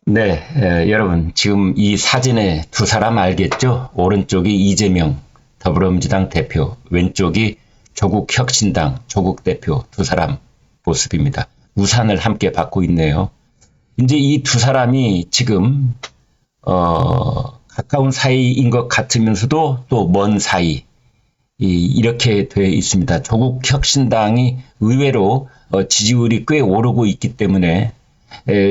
네, 여러분, 지금 이 사진의 두 사람 알겠죠? 오른쪽이 이재명 더불어민주당 대표, 왼쪽이 조국혁신당 조국 대표 두 사람 모습입니다. 우산을 함께 받고 있네요. 이제 이 두 사람이 지금, 가까운 사이인 것 같으면서도 또 먼 사이, 이렇게 되어 있습니다. 조국혁신당이 의외로 지지율이 꽤 오르고 있기 때문에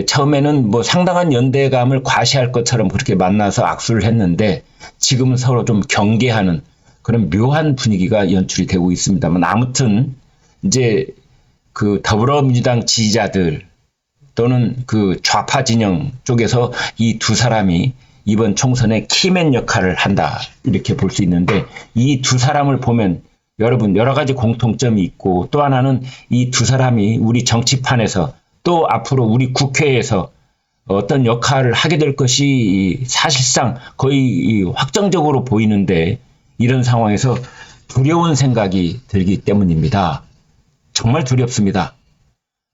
처음에는 뭐 상당한 연대감을 과시할 것처럼 그렇게 만나서 악수를 했는데 지금은 서로 좀 경계하는 그런 묘한 분위기가 연출이 되고 있습니다만 아무튼 이제 그 더불어민주당 지지자들 또는 그 좌파 진영 쪽에서 이 두 사람이 이번 총선에 키맨 역할을 한다 이렇게 볼 수 있는데 이 두 사람을 보면 여러분 여러 가지 공통점이 있고 또 하나는 이 두 사람이 우리 정치판에서 또 앞으로 우리 국회에서 어떤 역할을 하게 될 것이 사실상 거의 확정적으로 보이는데 이런 상황에서 두려운 생각이 들기 때문입니다. 정말 두렵습니다.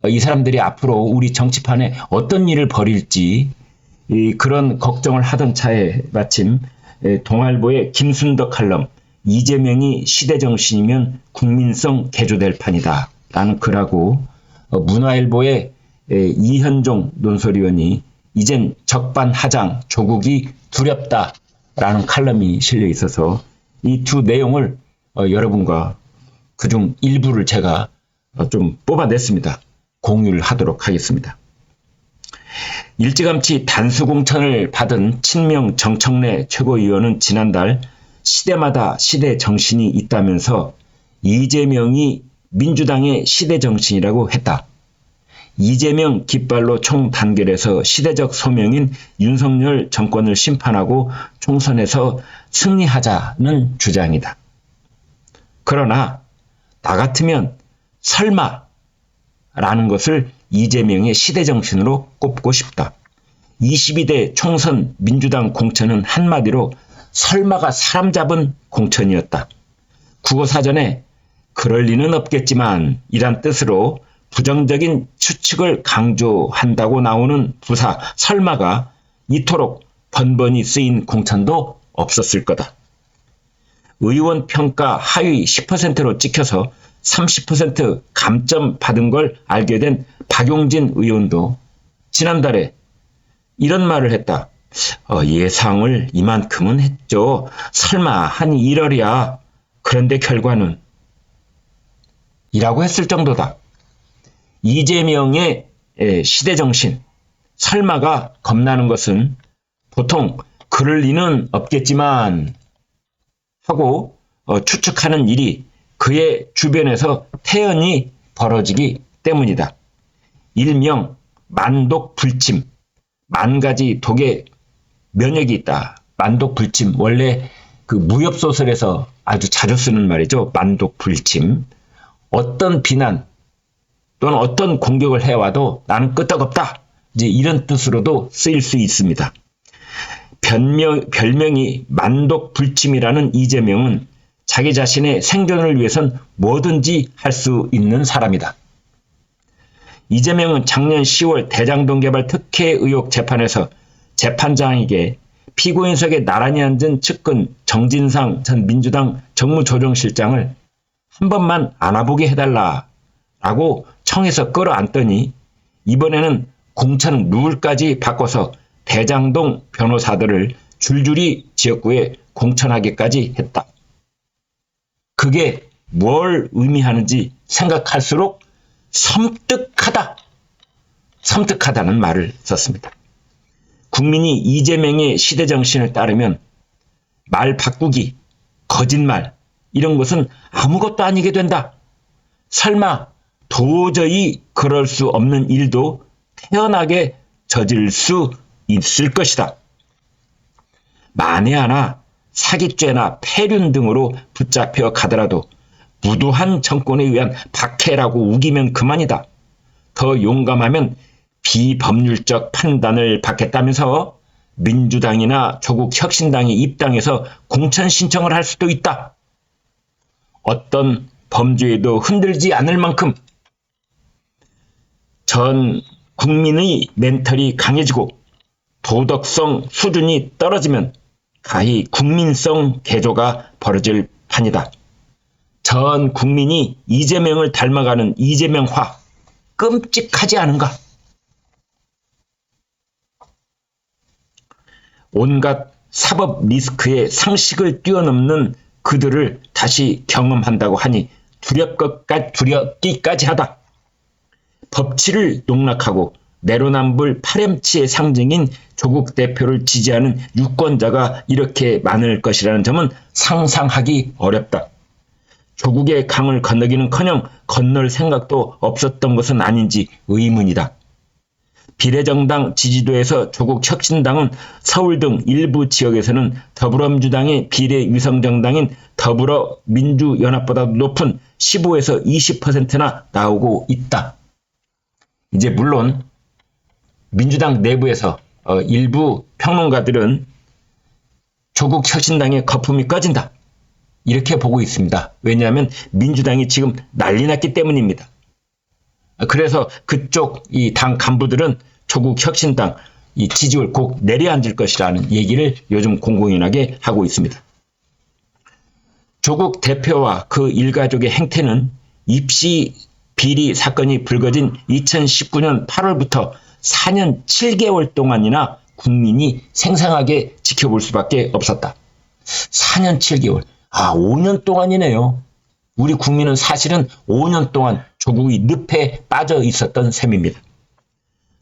이 사람들이 앞으로 우리 정치판에 어떤 일을 벌일지 그런 걱정을 하던 차에 마침 동아일보의 김순덕 칼럼 이재명이 시대정신이면 국민성 개조될 판이다 라는 글하고 문화일보의 이현종 논설위원이 이젠 적반하장 조국이 두렵다라는 칼럼이 실려 있어서 이 두 내용을 여러분과 그중 일부를 제가 좀 뽑아냈습니다. 공유를 하도록 하겠습니다. 일찌감치 단수공천을 받은 친명 정청래 최고위원은 지난달 시대마다 시대 정신이 있다면서 이재명이 민주당의 시대 정신이라고 했다. 이재명 깃발로 총단결해서 시대적 소명인 윤석열 정권을 심판하고 총선에서 승리하자는 주장이다. 그러나 나 같으면 설마 라는 것을 이재명의 시대정신으로 꼽고 싶다. 22대 총선 민주당 공천은 한마디로 설마가 사람 잡은 공천이었다. 국어사전에 그럴 리는 없겠지만 이란 뜻으로 부정적인 추측을 강조한다고 나오는 부사 설마가 이토록 번번이 쓰인 공천도 없었을 거다. 의원 평가 하위 10%로 찍혀서 30% 감점 받은 걸 알게 된 박용진 의원도 지난달에 이런 말을 했다. 예상을 이만큼은 했죠. 설마 한 1월이야. 그런데 결과는 이라고 했을 정도다. 이재명의 시대정신, 설마가 겁나는 것은 보통 그럴 리는 없겠지만 하고 추측하는 일이 그의 주변에서 태연히 벌어지기 때문이다. 일명 만독불침, 만 가지 독의 면역이 있다. 만독불침, 원래 그 무협소설에서 아주 자주 쓰는 말이죠. 만독불침. 어떤 비난 또는 어떤 공격을 해와도 나는 끄떡없다. 이제 이런 뜻으로도 쓰일 수 있습니다. 별명이 만독불침이라는 이재명은 자기 자신의 생존을 위해선 뭐든지 할 수 있는 사람이다. 이재명은 작년 10월 대장동 개발 특혜 의혹 재판에서 재판장에게 피고인석에 나란히 앉은 측근 정진상 전 민주당 정무조정실장을 한 번만 안아보게 해달라라고 청해서 끌어안더니 이번에는 공천 룰까지 바꿔서 대장동 변호사들을 줄줄이 지역구에 공천하기까지 했다. 그게 뭘 의미하는지 생각할수록 섬뜩하다. 섬뜩하다는 말을 썼습니다. 국민이 이재명의 시대정신을 따르면 말 바꾸기, 거짓말 이런 것은 아무것도 아니게 된다. 설마 도저히 그럴 수 없는 일도 태연하게 저질 수 있을 것이다. 만에 하나 사기죄나 폐륜 등으로 붙잡혀 가더라도 무도한 정권에 의한 박해라고 우기면 그만이다. 더 용감하면 비법률적 판단을 받겠다면서 민주당이나 조국 혁신당이 입당해서 공천 신청을 할 수도 있다. 어떤 범죄에도 흔들지 않을 만큼 전 국민의 멘탈이 강해지고 도덕성 수준이 떨어지면 가히 국민성 개조가 벌어질 판이다. 전 국민이 이재명을 닮아가는 이재명화 끔찍하지 않은가? 온갖 사법 리스크의 상식을 뛰어넘는 그들을 다시 경험한다고 하니 두렵기까지 하다. 법치를 농락하고 내로남불 파렴치의 상징인 조국 대표를 지지하는 유권자가 이렇게 많을 것이라는 점은 상상하기 어렵다. 조국의 강을 건너기는커녕 건널 생각도 없었던 것은 아닌지 의문이다. 비례정당 지지도에서 조국혁신당은 서울 등 일부 지역에서는 더불어민주당의 비례위성정당인 더불어민주연합보다 높은 15에서 20%나 나오고 있다. 이제 물론 민주당 내부에서 일부 평론가들은 조국혁신당의 거품이 꺼진다, 이렇게 보고 있습니다. 왜냐하면 민주당이 지금 난리 났기 때문입니다. 그래서 그쪽 이 당 간부들은 조국혁신당 이 지지율 꼭 내려앉을 것이라는 얘기를 요즘 공공연하게 하고 있습니다. 조국 대표와 그 일가족의 행태는 입시 비리 사건이 불거진 2019년 8월부터 4년 7개월 동안이나 국민이 생생하게 지켜볼 수밖에 없었다. 4년 7개월. 5년 동안이네요. 우리 국민은 사실은 5년 동안 조국이 늪에 빠져 있었던 셈입니다.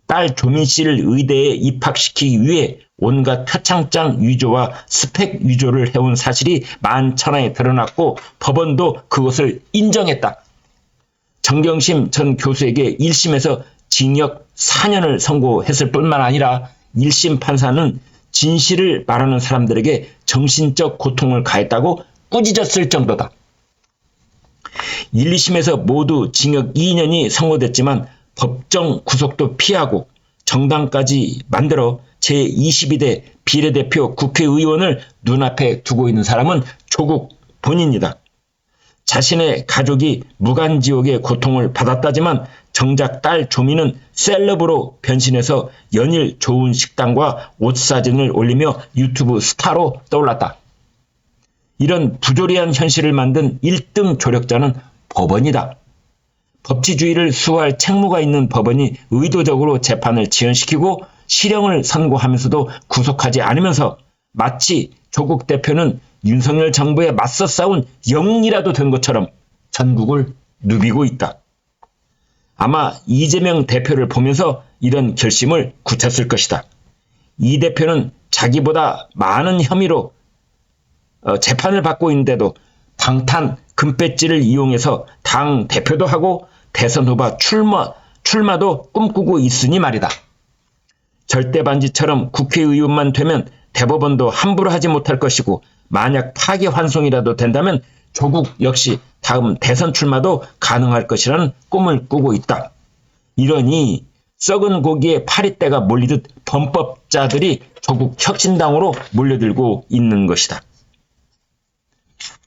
딸 조민 씨를 의대에 입학시키기 위해 온갖 표창장 위조와 스펙 위조를 해온 사실이 만천하에 드러났고 법원도 그것을 인정했다. 정경심 전 교수에게 1심에서 징역 4년을 선고했을 뿐만 아니라 1심 판사는 진실을 말하는 사람들에게 정신적 고통을 가했다고 꾸짖었을 정도다. 1, 2심에서 모두 징역 2년이 선고됐지만 법정 구속도 피하고 정당까지 만들어 제22대 비례대표 국회의원을 눈앞에 두고 있는 사람은 조국 본인이다. 자신의 가족이 무간지옥의 고통을 받았다지만 정작 딸 조민은 셀럽으로 변신해서 연일 좋은 식당과 옷 사진을 올리며 유튜브 스타로 떠올랐다. 이런 부조리한 현실을 만든 1등 조력자는 법원이다. 법치주의를 수호할 책무가 있는 법원이 의도적으로 재판을 지연시키고 실형을 선고하면서도 구속하지 않으면서 마치 조국 대표는 윤석열 정부에 맞서 싸운 영웅이라도 된 것처럼 전국을 누비고 있다. 아마 이재명 대표를 보면서 이런 결심을 굳혔을 것이다. 이 대표는 자기보다 많은 혐의로 재판을 받고 있는데도 방탄 금배지를 이용해서 당 대표도 하고 대선 후보 출마도 꿈꾸고 있으니 말이다. 절대반지처럼 국회의원만 되면 대법원도 함부로 하지 못할 것이고 만약 파기환송이라도 된다면 조국 역시 다음 대선 출마도 가능할 것이라는 꿈을 꾸고 있다. 이러니 썩은 고기에 파리떼가 몰리듯 범법자들이 조국 혁신당으로 몰려들고 있는 것이다.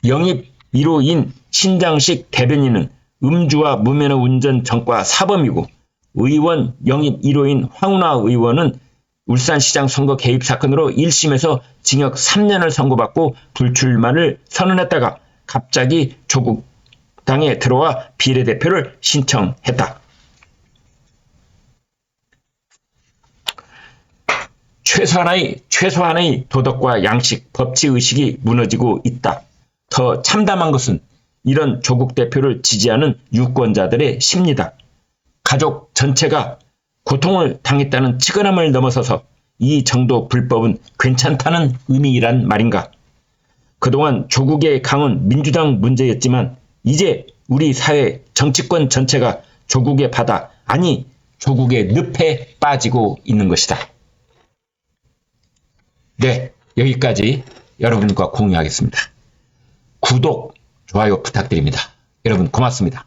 영입 1호인 신장식 대변인은 음주와 무면허 운전 전과 사범이고 의원 영입 1호인 황운하 의원은 울산시장 선거 개입 사건으로 1심에서 징역 3년을 선고받고 불출마를 선언했다가 갑자기 조국 당에 들어와 비례대표를 신청했다. 최소한의 도덕과 양식, 법치의식이 무너지고 있다. 더 참담한 것은 이런 조국 대표를 지지하는 유권자들의 심리다. 가족 전체가 고통을 당했다는 측은함을 넘어서서 이 정도 불법은 괜찮다는 의미란 말인가? 그동안 조국의 강은 민주당 문제였지만 이제 우리 사회 정치권 전체가 조국의 바다, 아니 조국의 늪에 빠지고 있는 것이다. 네, 여기까지 여러분과 공유하겠습니다. 구독, 좋아요 부탁드립니다. 여러분 고맙습니다.